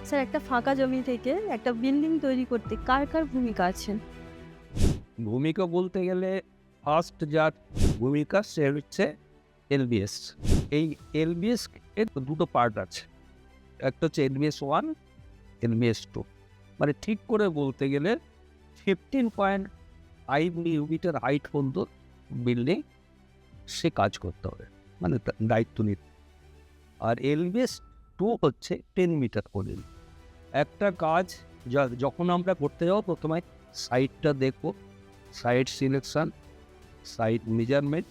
Sir, একটা ফাঁকা জমি থেকে একটা বিল্ডিং তৈরি করতে কার কার ভূমিকা আছে? ভূমিকা বলতে গেলে ফার্স্ট যার ভূমিকা সে হচ্ছে এলবিএস। এই এলবিএস এর দুটো পার্ট আছে। একটা হচ্ছে এলবিএস 1, এলবিএস 2। মানে ঠিক করে বলতে গেলে 15.5 মিটার হাইট পর্যন্ত বিল্ডিং সে কাজ করতে হবে, মানে দায়িত্ব নিতে। আর এলবিএস 2 হচ্ছে 10 মিটার করে। একটা কাজ যখন আমরা করতে যাবো প্রথমে সাইটটা দেখবো, সাইট সিলেকশন, সাইট মেজারমেন্ট।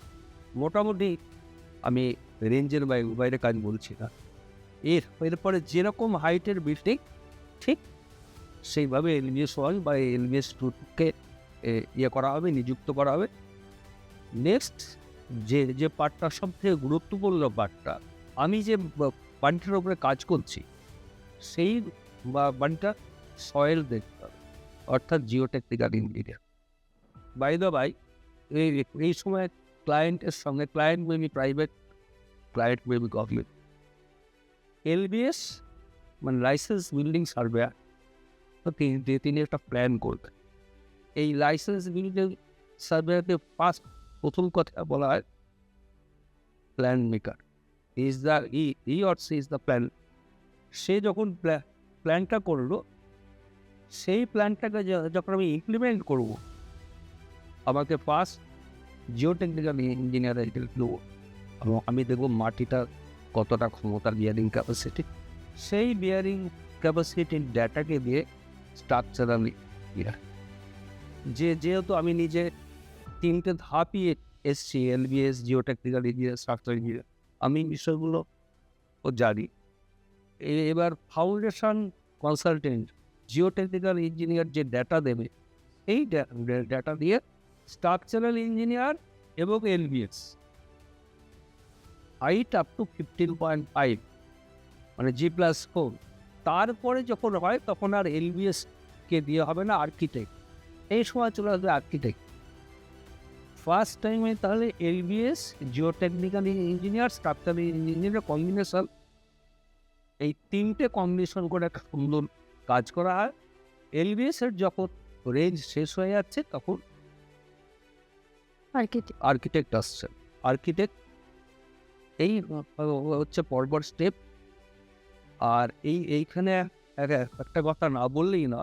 মোটামুটি আমি রেঞ্জের বাইরে কাজ বলছি না। এরপরে যেরকম হাইটের বিল্ডিং ঠিক সেইভাবে এলবিএস 1 বা এলবিএস 2কে করা হবে, নিযুক্ত করা হবে। নেক্সট যে পার্টটা সবথেকে গুরুত্বপূর্ণ পার্টটা, আমি যে বাড়িটার উপরে কাজ করছি সেই বাড়িটা সয়েল দেখতে হবে, অর্থাৎ geotechnical engineer. By the by, এই সময় ক্লায়েন্টের সঙ্গে, client maybe private, client maybe government, LBS মানে লাইসেন্স বিল্ডিং সার্ভেয়ার, তো তিনি একটা প্ল্যান করবেন। এই লাইসেন্স বিল্ডিং সার্ভেয়ারকে প্রথম কথা বলা হয় plan maker. E or C is the plan. সে যখন প্ল্যানটা করলো, সেই প্ল্যানটাকে যখন আমি ইমপ্লিমেন্ট করব, আমাকে ফার্স্ট জিওটেকনিক্যাল ইঞ্জিনিয়ারের হেল্প নেবো এবং আমি দেখবো মাটিটা কতটা ক্ষমতার বিয়ারিং ক্যাপাসিটি। সেই বিয়ারিং ক্যাপাসিটির ডেটাকে দিয়ে স্ট্রাকচারাল যেহেতু আমি নিজে 3টে ধাপই এসছি, lbs, geotechnical engineer, structure engineer, আমি বিষয়গুলো জানি। এবার ফাউন্ডেশন কনসালটেন্ট জিওটেকনিক্যাল ইঞ্জিনিয়ার যে ডেটা দেবে, এই ডেটা দিয়ে স্ট্রাকচারাল ইঞ্জিনিয়ার এবং এলবিএস হাইট আপ টু 15.5 মানে G+4, তারপরে যখন হয় তখন আর এলবিএসকে দিয়ে হবে না, আর্কিটেক্ট। এই সময় চলে আসবে আর্কিটেক্ট। ফার্স্ট টাইমে তাহলে এলবিএস, জিওটেকনিক্যাল ইঞ্জিনিয়ার, স্ট্রাকচারাল ইঞ্জিনিয়ারের কম্বিনেশন, এই 3টে কম্বিনেশন করে একটা সুন্দর কাজ করা হয়। এলবিএস এর যখন রেঞ্জ শেষ হয়ে যাচ্ছে তখন আর্কিটেক্ট আসছে। আর্কিটেক্ট এই হচ্ছে পরপর স্টেপ। আর এইখানে একটা কথা না বললেই না,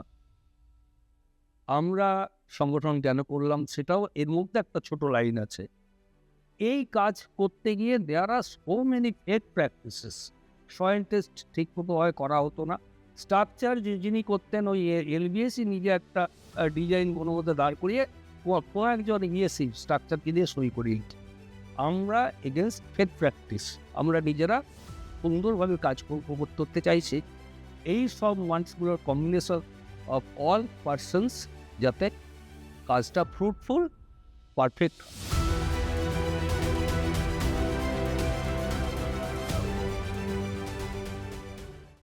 আমরা সংগঠন কেন করলাম সেটাও এর মধ্যে একটা ছোট লাইন আছে। এই কাজ করতে গিয়ে there are so many fake practices. Soil test ঠিক মতো হয় করা হতো না। স্ট্রাকচার যিনি করতেন, ওই এলবিএসই নিজে একটা ডিজাইন কোনো মধ্যে দাঁড় করিয়ে কয়েকজন ইএসি স্ট্রাকচারকে দিয়ে সই করিয়ে দিত। আমরা এগেনস্ট ফেক প্র্যাকটিস, আমরা নিজেরা সুন্দরভাবে কাজ করতে চাইছি। এই সব ওয়ান্সগুলোর কম্বিনেশন অফ অল পার্সনস, যাতে কাজটা ফ্রুটফুল, পারফেক্ট হয়।